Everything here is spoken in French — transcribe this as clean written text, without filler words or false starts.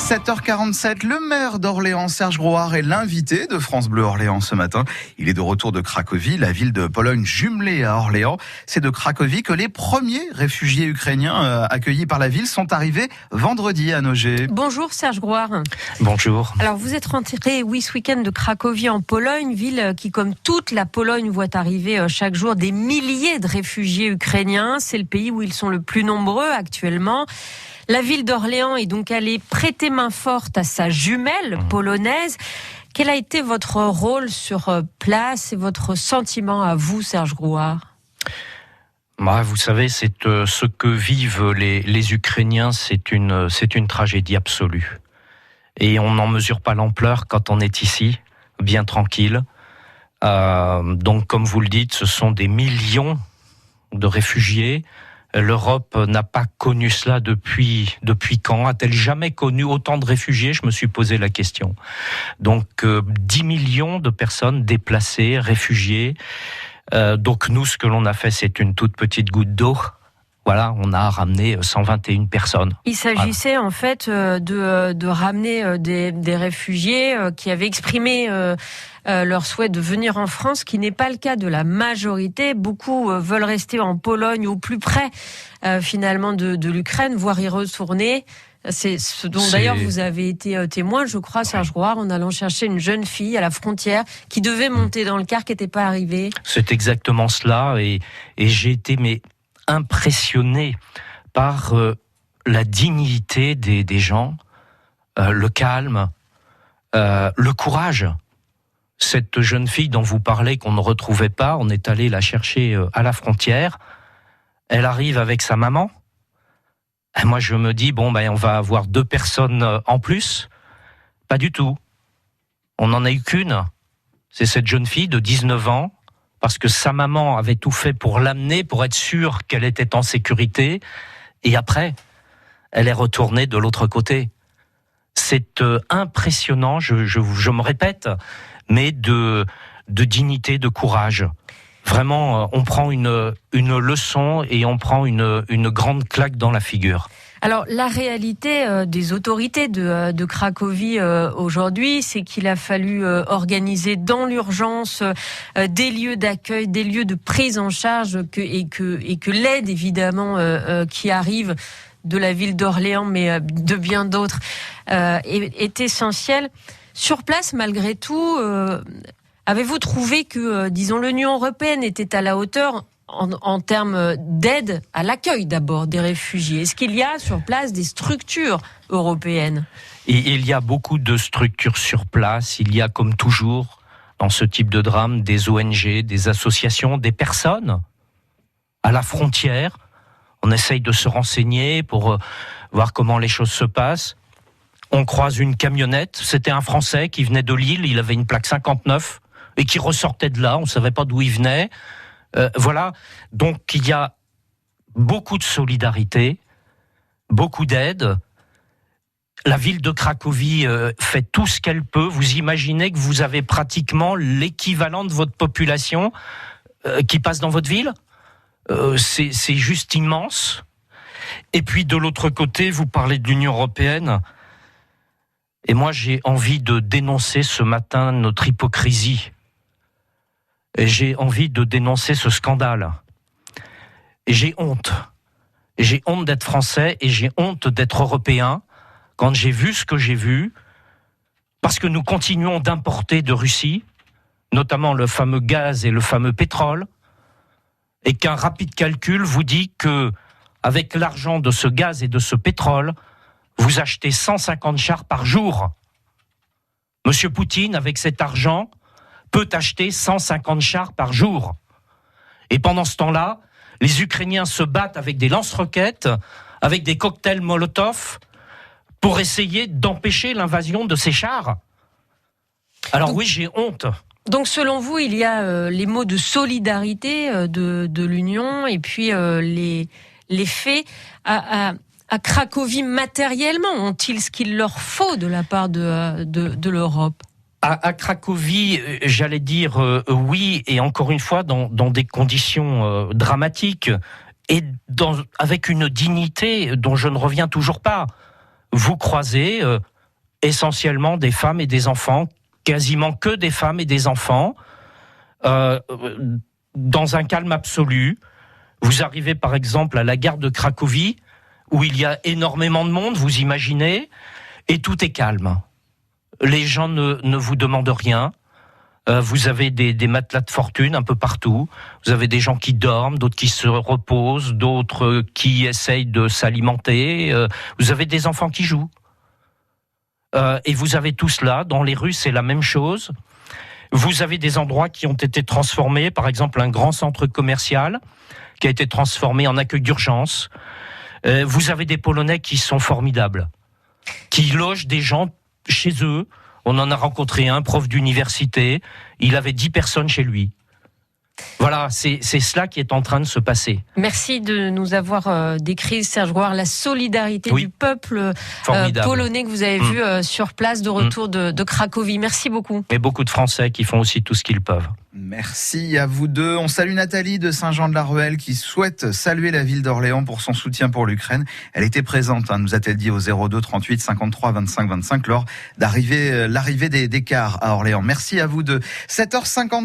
7h47, le maire d'Orléans, Serge Grouard, est l'invité de France Bleu Orléans ce matin. Il est de retour de Cracovie, la ville de Pologne jumelée à Orléans. C'est de Cracovie que les premiers réfugiés ukrainiens accueillis par la ville sont arrivés vendredi à Nogé. Bonjour Serge Grouard. Bonjour. Alors vous êtes rentré, ce week-end de Cracovie en Pologne, ville qui, comme toute la Pologne, voit arriver chaque jour des milliers de réfugiés ukrainiens. C'est le pays où ils sont le plus nombreux actuellement. La ville d'Orléans est donc allée prêter main forte à sa jumelle polonaise. Quel a été votre rôle sur place et votre sentiment à vous, Serge Grouard ? Vous savez, c'est ce que vivent les Ukrainiens, c'est une tragédie absolue. Et on n'en mesure pas l'ampleur quand on est ici, bien tranquille. Donc, comme vous le dites, ce sont des millions de réfugiés. L'Europe n'a pas connu cela depuis quand ? A-t-elle jamais connu autant de réfugiés ? Je me suis posé la question. Donc 10 millions de personnes déplacées, réfugiées. Donc nous, ce que l'on a fait, c'est une toute petite goutte d'eau. Voilà, on a ramené 121 personnes. Il s'agissait en fait de ramener des réfugiés qui avaient exprimé leur souhait de venir en France, qui n'est pas le cas de la majorité. Beaucoup veulent rester en Pologne, au plus près finalement de l'Ukraine, voire y retourner. C'est ce dont d'ailleurs vous avez été témoin, je crois, Serge Grouard, en allant chercher une jeune fille à la frontière qui devait monter dans le car, qui n'était pas arrivée. C'est exactement cela, et j'ai été impressionné par la dignité des gens, le calme, le courage. Cette jeune fille dont vous parlez, qu'on ne retrouvait pas, on est allé la chercher à la frontière. Elle arrive avec sa maman. Et moi, je me dis, on va avoir 2 personnes en plus. Pas du tout. On n'en a eu qu'une. C'est cette jeune fille de 19 ans, parce que sa maman avait tout fait pour l'amener, pour être sûre qu'elle était en sécurité. Et après, elle est retournée de l'autre côté. C'est impressionnant, je me répète, mais de dignité, de courage. Vraiment, on prend une leçon et on prend une grande claque dans la figure. Alors, la réalité des autorités de Cracovie aujourd'hui, c'est qu'il a fallu organiser dans l'urgence des lieux d'accueil, des lieux de prise en charge et que l'aide, évidemment, qui arrive de la ville d'Orléans, mais de bien d'autres, est essentielle. Sur place, malgré tout, avez-vous trouvé que, disons, l'Union européenne était à la hauteur en termes d'aide à l'accueil d'abord des réfugiés ? Est-ce qu'il y a sur place des structures européennes ? Et il y a beaucoup de structures sur place. Il y a, comme toujours, dans ce type de drame, des ONG, des associations, des personnes à la frontière. On essaye de se renseigner pour voir comment les choses se passent. On croise une camionnette. C'était un Français qui venait de Lille. Il avait une plaque 59 et qui ressortait de là. On ne savait pas d'où il venait. Voilà, donc il y a beaucoup de solidarité, beaucoup d'aide. La ville de Cracovie fait tout ce qu'elle peut. Vous imaginez que vous avez pratiquement l'équivalent de votre population qui passe dans votre ville ? C'est juste immense. Et puis de l'autre côté, vous parlez de l'Union européenne. Et moi, j'ai envie de dénoncer ce matin notre hypocrisie. Et j'ai envie de dénoncer ce scandale. Et j'ai honte. Et j'ai honte d'être français et j'ai honte d'être européen quand j'ai vu ce que j'ai vu, parce que nous continuons d'importer de Russie, notamment le fameux gaz et le fameux pétrole, et qu'un rapide calcul vous dit que, avec l'argent de ce gaz et de ce pétrole, vous achetez 150 chars par jour. Monsieur Poutine, avec cet argent, peut acheter 150 chars par jour. Et pendant ce temps-là, les Ukrainiens se battent avec des lance-roquettes, avec des cocktails Molotov, pour essayer d'empêcher l'invasion de ces chars. Alors oui, j'ai honte. Donc selon vous, il y a les mots de solidarité de l'Union et puis les faits. À Cracovie, matériellement, ont-ils ce qu'il leur faut de la part de l'Europe ? À Cracovie, j'allais dire oui, et encore une fois, dans des conditions dramatiques, et avec une dignité dont je ne reviens toujours pas. Vous croisez essentiellement des femmes et des enfants, quasiment que des femmes et des enfants, dans un calme absolu. Vous arrivez par exemple à la gare de Cracovie, où il y a énormément de monde, vous imaginez, et tout est calme. Les gens ne vous demandent rien. Vous avez des matelas de fortune un peu partout. Vous avez des gens qui dorment, d'autres qui se reposent, d'autres qui essayent de s'alimenter. Vous avez des enfants qui jouent. Et vous avez tout cela. Dans les rues, c'est la même chose. Vous avez des endroits qui ont été transformés. Par exemple, un grand centre commercial qui a été transformé en accueil d'urgence. Vous avez des Polonais qui sont formidables, qui logent des gens chez eux. On en a rencontré un, prof d'université. Il avait 10 personnes chez lui. Voilà, c'est cela qui est en train de se passer. Merci de nous avoir décrit, Serge Grouard, la solidarité du peuple polonais que vous avez vu sur place de retour de Cracovie. Merci beaucoup. Et beaucoup de Français qui font aussi tout ce qu'ils peuvent. Merci à vous deux. On salue Nathalie de Saint-Jean-de-la-Ruelle qui souhaite saluer la ville d'Orléans pour son soutien pour l'Ukraine. Elle était présente, nous a-t-elle dit, au 02 38 53 25 25 lors l'arrivée des cars à Orléans. Merci à vous deux. 7h50.